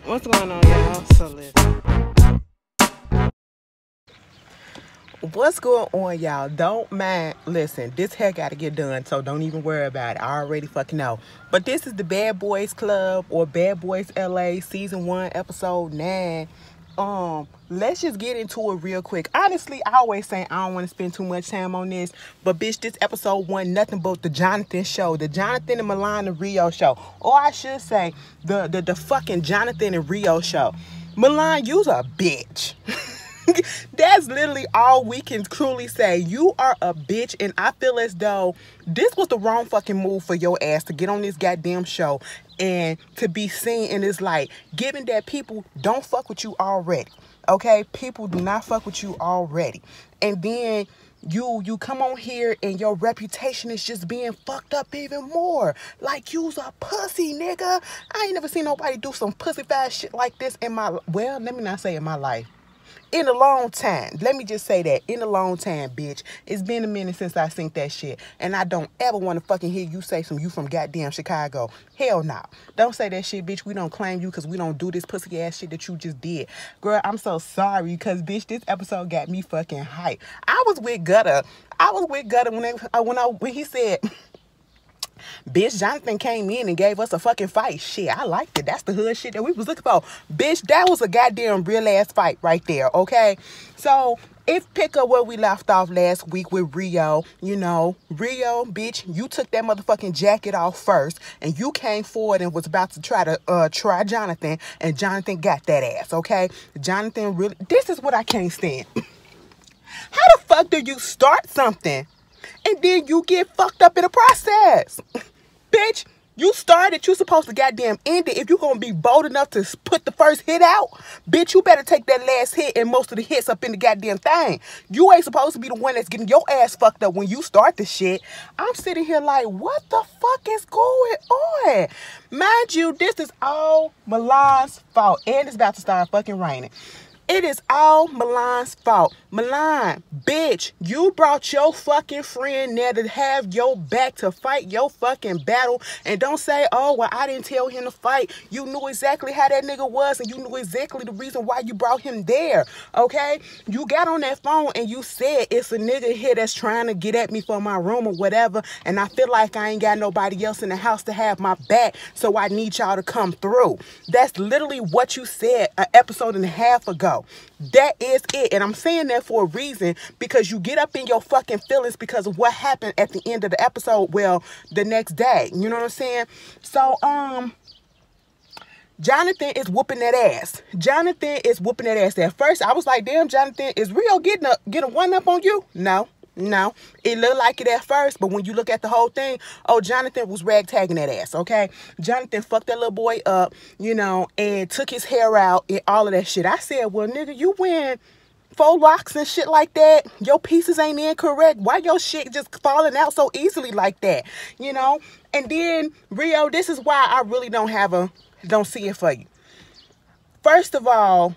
What's going on, y'all? So listen. What's going on, y'all? Don't mind. Listen, this hair got to get done, so don't even worry about it. I already fucking know. But this is the Bad Boys Club or Bad Boys LA Season 1, Episode 9. Let's just get into it real quick. Honestly, I always say I don't want to spend too much time on this, but bitch, this episode wasn't nothing but the Jonathan show, the Jonathan and Milan and Rio show, or I should say the fucking Jonathan and Rio show. Milan, you's a bitch. That's literally all we can truly say. You are a bitch, and I feel as though this was the wrong fucking move for your ass to get on this goddamn show and to be seen in this light, given that people don't fuck with you already. Okay? People do not fuck with you already. And then you come on here and your reputation is just being fucked up even more. Like, you's a pussy, nigga. I ain't never seen nobody do some pussy-fied shit like this in my, well, let me not say in my life. In a long time. Let me just say that. In a long time, bitch. It's been a minute since I seen that shit. And I don't ever want to fucking hear you say you from goddamn Chicago. Hell no. Don't say that shit, bitch. We don't claim you because we don't do this pussy ass shit that you just did. Girl, I'm so sorry because, bitch, this episode got me fucking hyped. I was with Gutter. When he said... Bitch, Jonathan came in and gave us a fucking fight. Shit, I liked it. That's the hood shit that we was looking for. Bitch, that was a goddamn real ass fight right there, okay? So, if pick up where we left off last week with Rio, Rio, bitch, you took that motherfucking jacket off first, and you came forward and was about to try Jonathan, and Jonathan got that ass, okay? Jonathan really, this is what I can't stand. How the fuck do you start something and then you get fucked up in the process? Bitch, you started, you supposed to goddamn end it. If you gonna be bold enough to put the first hit out, bitch, you better take that last hit and most of the hits up in the goddamn thing. You ain't supposed to be the one that's getting your ass fucked up when you start the shit. I'm sitting here like, what the fuck is going on? Mind you, this is all Milan's fault. And it's about to start fucking raining. It is all Milan's fault. Milan, bitch, you brought your fucking friend there to have your back to fight your fucking battle. And don't say, oh, well, I didn't tell him to fight. You knew exactly how that nigga was, and you knew exactly the reason why you brought him there, okay? You got on that phone and you said, it's a nigga here that's trying to get at me for my room or whatever, and I feel like I ain't got nobody else in the house to have my back, so I need y'all to come through. That's literally what you said an episode and a half ago. That is it. And I'm saying that for a reason, because you get up in your fucking feelings because of what happened at the end of the episode, well, the next day. You know what I'm saying? So, Jonathan is whooping that ass. Jonathan is whooping that ass. At first, I was like, damn, Jonathan, is Rio getting a one-up on you? No. It looked like it at first, but when you look at the whole thing, oh, Jonathan was ragtagging that ass, okay? Jonathan fucked that little boy up, and took his hair out and all of that shit. I said, well, nigga, you win 4 locks and shit like that. Your pieces ain't incorrect. Why your shit just falling out so easily like that, And then, Rio, this is why I really don't see it for you. First of all,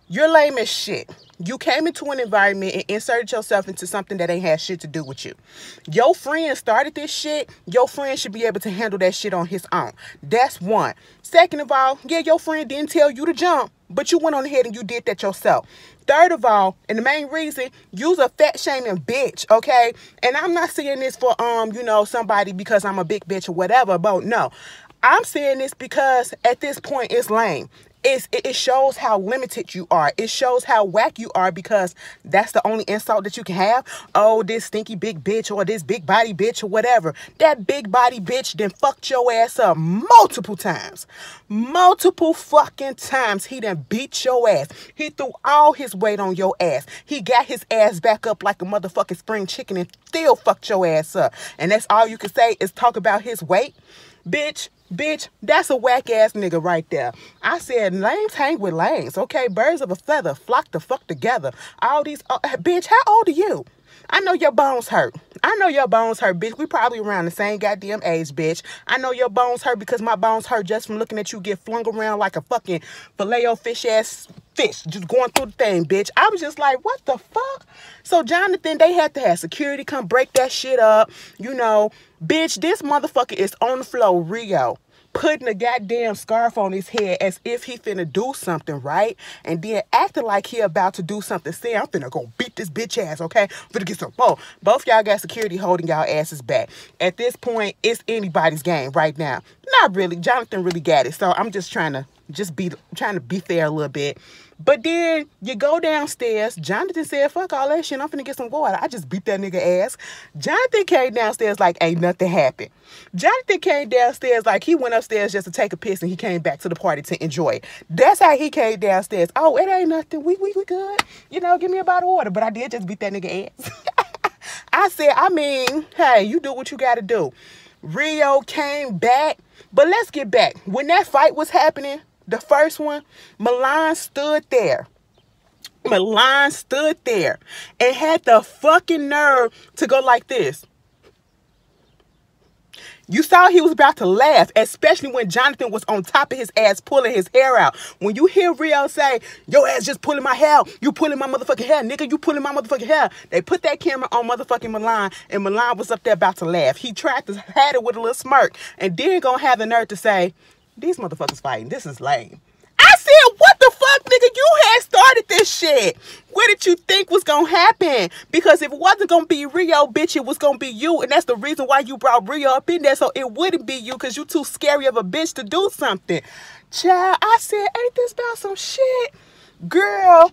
you're lame as shit. You came into an environment and inserted yourself into something that ain't had shit to do with you. Your friend started this shit. Your friend should be able to handle that shit on his own. That's one. Second of all, yeah, your friend didn't tell you to jump, but you went on ahead and you did that yourself. Third of all, and the main reason, you's a fat shaming bitch, okay? And I'm not saying this for, somebody because I'm a big bitch or whatever, but no. I'm saying this because at this point, it's lame. It shows how limited you are. It shows how whack you are, because that's the only insult that you can have. Oh, this stinky big bitch, or this big body bitch, or whatever. That big body bitch done fucked your ass up multiple times. Multiple fucking times he done beat your ass. He threw all his weight on your ass. He got his ass back up like a motherfucking spring chicken and still fucked your ass up. And that's all you can say is talk about his weight? Bitch, that's a whack-ass nigga right there. I said, lames hang with lames, okay? Birds of a feather flock the fuck together. All these... bitch, how old are you? I know your bones hurt. Bitch. We probably around the same goddamn age, bitch. I know your bones hurt because my bones hurt just from looking at you get flung around like a fucking Filet-O-Fish-ass fish just going through the thing, bitch. I was just like, what the fuck? So, Jonathan, they had to have security come break that shit up. Bitch, this motherfucker is on the floor, Rio. putting a goddamn scarf on his head as if he finna do something, right? And then acting like he about to do something, saying, I'm finna go beat this bitch ass, okay? I'm finna get some more. Both y'all got security holding y'all asses back. At this point, it's anybody's game right now. Not really. Jonathan really got it. So I'm just trying to be fair a little bit. But then you go downstairs. Jonathan said, fuck all that shit. I'm finna get some water. I just beat that nigga ass. Jonathan came downstairs like ain't nothing happened. Jonathan came downstairs like he went upstairs just to take a piss and he came back to the party to enjoy it. That's how he came downstairs. Oh, it ain't nothing. We good. You know, give me a bottle of water. But I did just beat that nigga ass. I said, hey, you do what you gotta do. Rio came back. But let's get back. When that fight was happening, the first one, Milan stood there. Milan stood there and had the fucking nerve to go like this. You saw he was about to laugh, especially when Jonathan was on top of his ass pulling his hair out. When you hear Rio say, your ass just pulling my hair, you pulling my motherfucking hair, nigga, you pulling my motherfucking hair. They put that camera on motherfucking Milan, and Milan was up there about to laugh. He tried to hide it with a little smirk, and then gonna have the nerve to say, these motherfuckers fighting, this is lame. I said, what the fuck, nigga? You had started this shit. What did you think was gonna happen? Because if it wasn't gonna be Rio, bitch, it was gonna be you. And that's the reason why you brought Rio up in there, so it wouldn't be you, because you too scary of a bitch to do something. Child, I said, ain't this about some shit? Girl.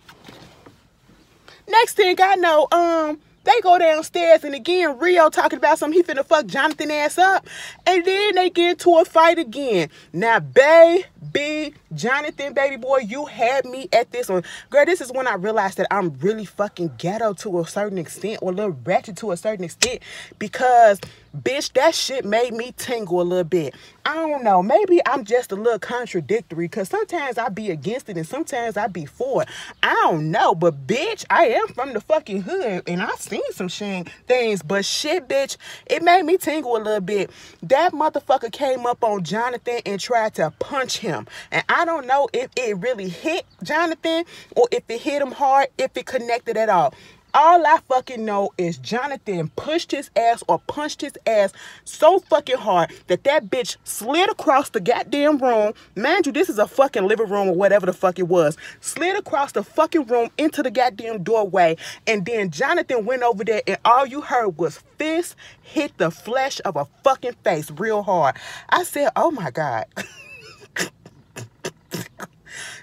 Next thing I know, they go downstairs, and again, Rio talking about something. He finna fuck Jonathan ass up. And then they get into a fight again. Now, baby, Jonathan, baby boy, you had me at this one. Girl, this is when I realized that I'm really fucking ghetto to a certain extent, or a little ratchet to a certain extent. Because, bitch, that shit made me tingle a little bit. I don't know. Maybe I'm just a little contradictory, because sometimes I be against it and sometimes I be for it. I don't know. But, bitch, I am from the fucking hood, and I've seen some shit things. But shit, bitch, it made me tingle a little bit. That motherfucker came up on Jonathan and tried to punch him. And I don't know if it really hit Jonathan or if it hit him hard, if it connected at all. All I fucking know is Jonathan pushed his ass or punched his ass so fucking hard that that bitch slid across the goddamn room. Mind you, this is a fucking living room or whatever the fuck it was. Slid across the fucking room into the goddamn doorway. And then Jonathan went over there and all you heard was fist hit the flesh of a fucking face real hard. I said, oh my God.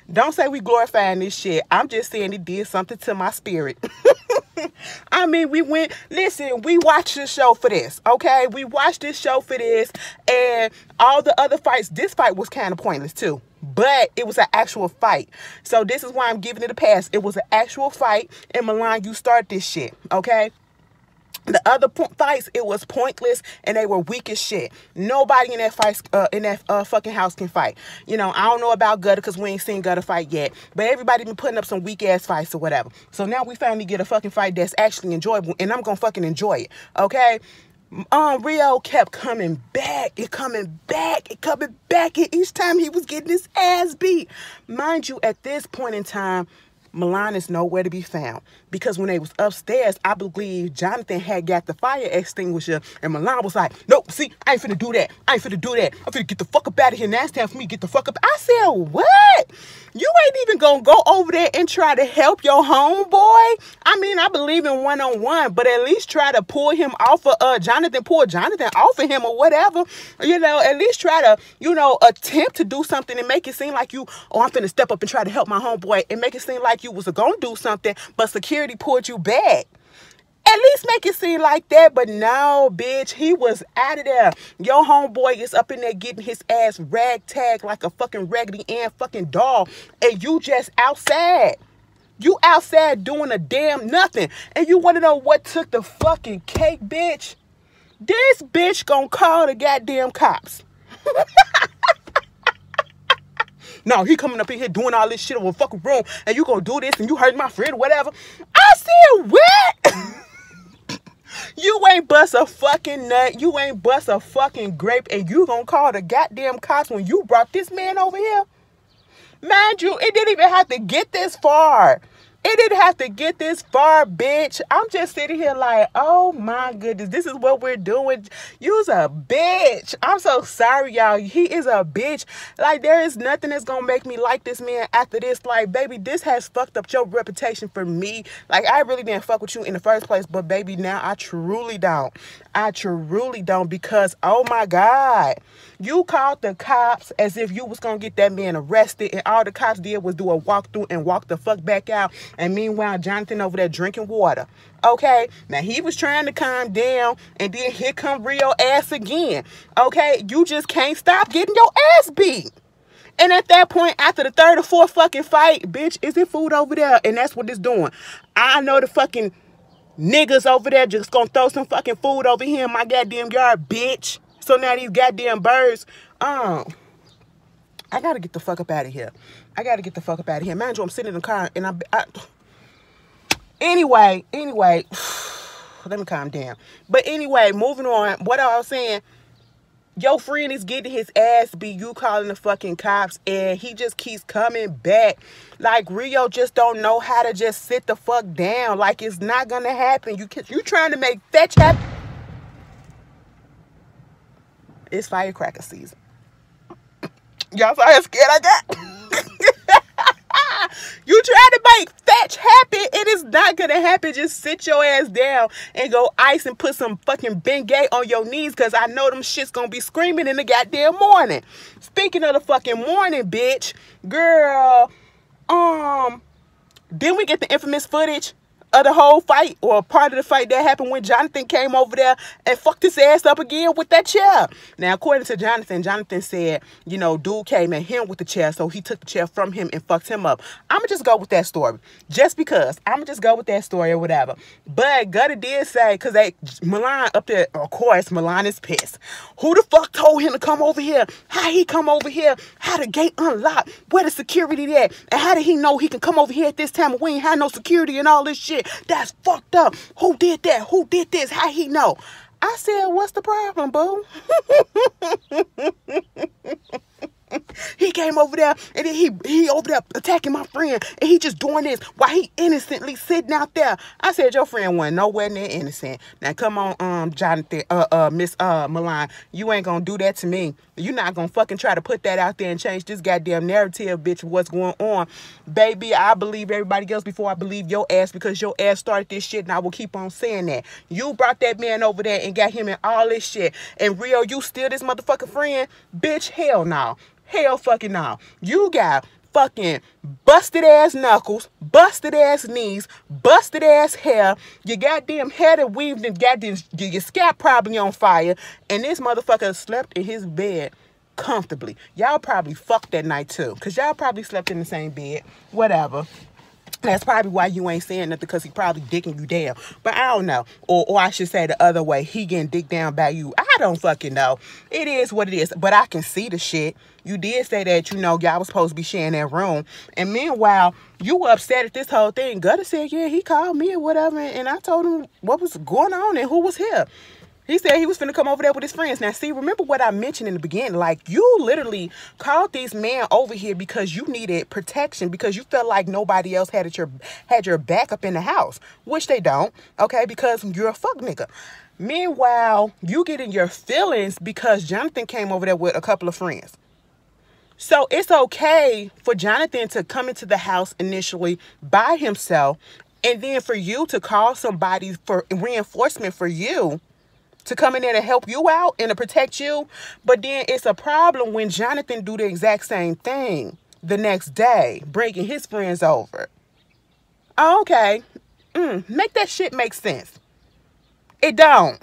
Don't say we glorifying this shit. I'm just saying it did something to my spirit. I mean, we watched this show for this, okay? We watched this show for this, and all the other fights, this fight was kind of pointless too. But it was an actual fight. So this is why I'm giving it a pass. It was an actual fight, and Milan, you start this shit, okay? The other fights, it was pointless, and they were weak as shit. Nobody in that fucking house can fight. You know, I don't know about Gutter because we ain't seen Gutter fight yet, but everybody been putting up some weak ass fights or whatever. So now we finally get a fucking fight that's actually enjoyable, and I'm gonna fucking enjoy it. Okay. Rio kept coming back, and each time he was getting his ass beat. Mind you, at this point in time, Milan is nowhere to be found, because when they was upstairs, I believe Jonathan had got the fire extinguisher, and Milan was like, nope, see, I ain't finna do that. I'm finna get the fuck up out of here. Now it's time for me to get the fuck up. I said, what? You ain't even gonna go over there and try to help your homeboy? I mean, I believe in one-on-one, but at least try to pull him off of pull Jonathan off of him or whatever. You know, at least try to, attempt to do something and make it seem like I'm finna step up and try to help my homeboy, and make it seem like you was gonna do something, but security pulled you back. At least make it seem like that. But no, bitch, he was out of there. Your homeboy is up in there getting his ass ragtagged like a fucking Raggedy Ann fucking doll, and you just outside. You outside doing a damn nothing. And you want to know what took the fucking cake, bitch? This bitch gonna call the goddamn cops. No, he coming up in here doing all this shit over a fucking room, and you gonna do this, and you hurt my friend or whatever. I said, what? You ain't bust a fucking nut. You ain't bust a fucking grape, and you gonna call the goddamn cops when you brought this man over here? Mind you, it didn't even have to get this far. It didn't have to get this far, bitch. I'm just sitting here like, oh my goodness, this is what we're doing. You's a bitch. I'm so sorry, y'all. He is a bitch. Like, there is nothing that's gonna make me like this man after this. Like, baby, this has fucked up your reputation for me. Like, I really didn't fuck with you in the first place, but baby, now I truly don't. I truly don't, because, oh my God, you called the cops as if you was gonna get that man arrested, and all the cops did was do a walkthrough and walk the fuck back out. And meanwhile, Jonathan over there drinking water. Okay, now he was trying to calm down, and then here come Rio ass again. Okay, you just can't stop getting your ass beat. And at that point, after the third or fourth fucking fight, bitch, is it food over there? And that's what it's doing. I know the fucking niggas over there just gonna throw some fucking food over here in my goddamn yard, bitch. So now these goddamn birds, I gotta get the fuck up out of here. I gotta get the fuck up out of here. Mind you, I'm sitting in the car and Anyway, let me calm down. But anyway, moving on. What I was saying, your friend is getting his ass beat. You calling the fucking cops, and he just keeps coming back. Like, Rio just don't know how to just sit the fuck down. Like, it's not gonna happen. You trying to make fetch happen. It's firecracker season. Y'all saw how scared I got? You try to make fetch happen, it is not gonna happen. Just sit your ass down and go ice and put some fucking Bengay on your knees, because I know them shits gonna be screaming in the goddamn morning. Speaking of the fucking morning, bitch, girl, then we get the infamous footage of the whole fight, or part of the fight that happened when Jonathan came over there and fucked his ass up again with that chair. Now, according to Jonathan said, you know, dude came at him with the chair, so he took the chair from him and fucked him up. I'ma just go with that story, just because. I'ma just go with that story or whatever. But Gutter did say, because Milan up there, of course, Milan is pissed. Who the fuck told him to come over here? How he come over here? How the gate unlocked? Where the security at? And how did he know he can come over here at this time and we ain't had no security and all this shit? That's fucked up. Who did that? Who did this? How he know? I said, what's the problem, boo? He came over there, and then he over there attacking my friend, and he just doing this while he innocently sitting out there. I said, your friend wasn't nowhere near innocent. Now come on, Jonathan, Miss Milan, you ain't gonna do that to me. You're not gonna fucking try to put that out there and change this goddamn narrative, bitch, of what's going on. Baby, I believe everybody else before I believe your ass, because your ass started this shit, and I will keep on saying that. You brought that man over there and got him in all this shit. And Rio, you still this motherfucking friend? Bitch, hell no. Hell fucking no. You got fucking busted ass knuckles, busted ass knees, busted ass hair, your goddamn hair that weaved and goddamn your scalp probably on fire, and this motherfucker slept in his bed comfortably. Y'all probably fucked that night too, because y'all probably slept in the same bed. Whatever. That's probably why you ain't saying nothing, because he probably dicking you down. But I don't know. Or I should say the other way. He getting dicked down by you. I don't fucking know. It is what it is. But I can see the shit. You did say that, you know, y'all was supposed to be sharing that room. And meanwhile, you were upset at this whole thing. Gutter said, yeah, he called me or whatever. And I told him what was going on and who was here. He said he was finna come over there with his friends. Now, see, remember what I mentioned in the beginning. Like, you literally called these men over here because you needed protection, because you felt like nobody else had your back up in the house, which they don't, okay, because you're a fuck nigga. Meanwhile, you get in your feelings because Jonathan came over there with a couple of friends. So it's okay for Jonathan to come into the house initially by himself, and then for you to call somebody for reinforcement for you to come in there to help you out and to protect you. But then it's a problem when Jonathan do the exact same thing the next day, bringing his friends over. Okay. Make that shit make sense. It don't.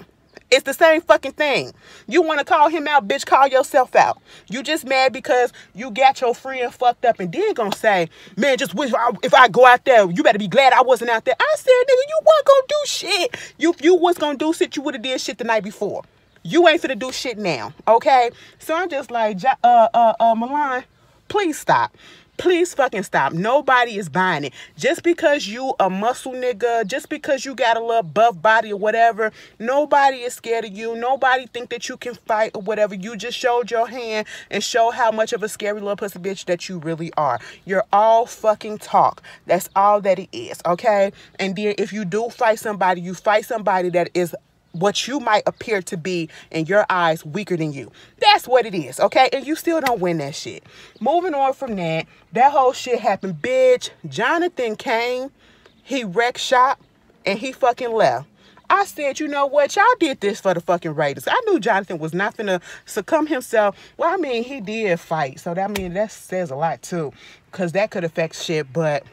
It's the same fucking thing. You want to call him out, bitch, call yourself out. You just mad because you got your friend fucked up and then gonna say, man, just wish if I go out there, you better be glad I wasn't out there. I said, nigga, you wasn't gonna do shit. If you was gonna do shit, you would have did shit the night before. You ain't finna do shit now, okay? So I'm just like, Milan, please stop. Please fucking stop. Nobody is buying it. Just because you a muscle nigga, just because you got a little buff body or whatever, nobody is scared of you. Nobody think that you can fight or whatever. You just showed your hand and show how much of a scary little pussy bitch that you really are. You're all fucking talk. That's all that it is, okay? And then if you do fight somebody, you fight somebody that is what you might appear to be in your eyes weaker than you. That's what it is, okay? And you still don't win that shit. Moving on from that, that whole shit happened, bitch. Jonathan came, he wrecked shop, and he fucking left. I said, you know what? Y'all did this for the fucking Raiders. I knew Jonathan was not finna succumb himself. Well, I mean, he did fight. So, that says a lot, too. Because that could affect shit, but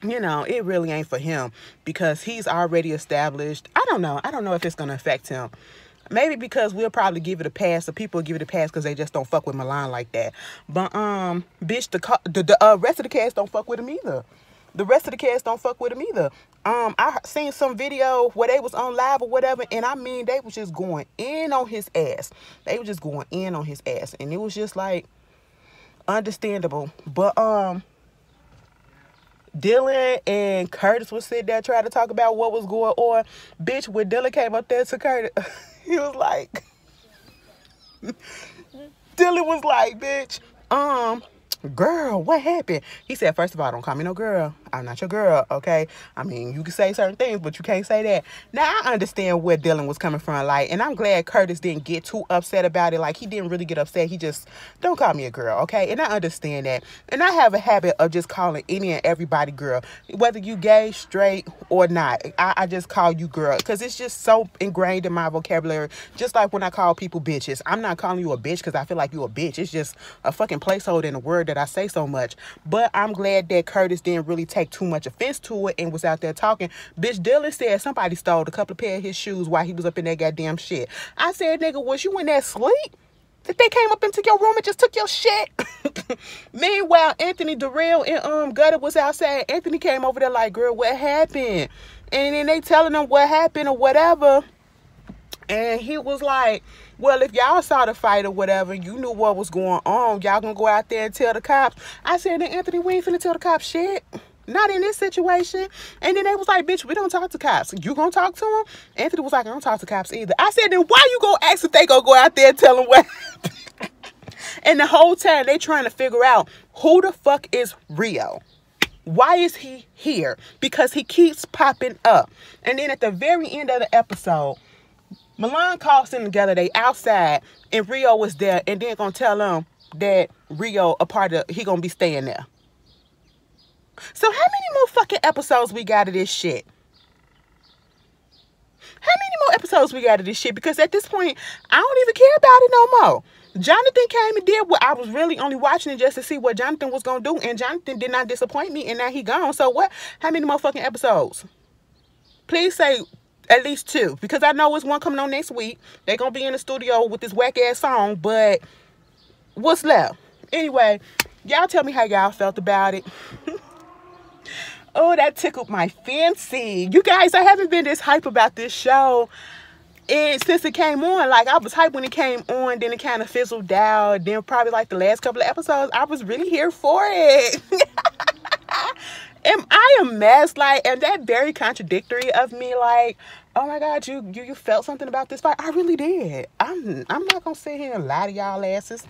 you know, it really ain't for him because he's already established. I don't know if it's going to affect him. Maybe because we'll probably give it a pass, or people will give it a pass because they just don't fuck with Milan like that. But, bitch, the rest of the cast don't fuck with him either. The rest of the cast don't fuck with him either. I seen some video where they was on live or whatever, and I mean, they was just going in on his ass. They were just going in on his ass, and it was just, like, understandable. But, Dylan and Curtis was sitting there trying to talk about what was going on. Bitch, when Dylan came up there to Curtis, he was like, Dylan was like, bitch, girl, what happened? He said, first of all, don't call me no girl. I'm not your girl, okay? I mean, you can say certain things, but you can't say that. Now, I understand where Dylan was coming from, like, and I'm glad Curtis didn't get too upset about it. Like, he didn't really get upset. He just, don't call me a girl, okay? And I understand that. And I have a habit of just calling any and everybody girl. Whether you gay, straight, or not, I just call you girl because it's just so ingrained in my vocabulary. Just like when I call people bitches. I'm not calling you a bitch because I feel like you a bitch. It's just a fucking placeholder in a word that I say so much. But I'm glad that Curtis didn't really take too much offense to it and was out there talking. Bitch, Dylan said somebody stole a couple of pair of his shoes while he was up in that goddamn shit. I said, nigga, was you in that sleep? That they came up into your room and just took your shit? Meanwhile, Anthony Darrell and Gutter was outside. Anthony came over there like, girl, what happened? And then they telling him what happened or whatever. And he was like, well, if y'all saw the fight or whatever, you knew what was going on, y'all gonna go out there and tell the cops. I said, then Anthony, we ain't finna tell the cops shit. Not in this situation. And then they was like, bitch, we don't talk to cops. You gonna talk to them? Anthony was like, I don't talk to cops either. I said, then why you gonna ask if they gonna go out there and tell them what happened? And the whole time they trying to figure out who the fuck is Rio. Why is he here? Because he keeps popping up. And then at the very end of the episode, Milan calls them together. They outside, and Rio was there, and then gonna tell them that Rio he gonna be staying there. So how many more fucking episodes we got of this shit? How many more episodes we got of this shit? Because at this point, I don't even care about it no more. Jonathan came and did what I was really only watching it just to see what Jonathan was gonna do, and Jonathan did not disappoint me, and now he gone. So what? How many more fucking episodes? Please say at least 2, because I know it's one coming on next week. They're gonna be in the studio with this whack ass song, but what's left? Anyway, y'all tell me how y'all felt about it. Oh, that tickled my fancy. You guys, I haven't been this hype about this show since it came on. Like, I was hyped when it came on, then it kind of fizzled out. Then probably like the last couple of episodes, I was really here for it. I am messed, like, and that very contradictory of me, like, oh my God, you felt something about this fight? I really did. I'm not gonna sit here and lie to y'all asses.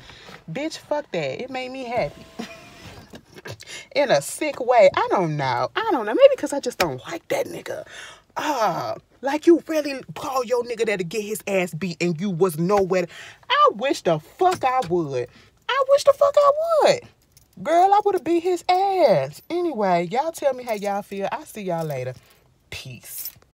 Bitch, fuck that. It made me happy. In a sick way. I don't know. Maybe because I just don't like that nigga. Like, you really call your nigga there to get his ass beat and you was nowhere. I wish the fuck I would. Girl, I would have beat his ass. Anyway, y'all tell me how y'all feel. I'll see y'all later. Peace.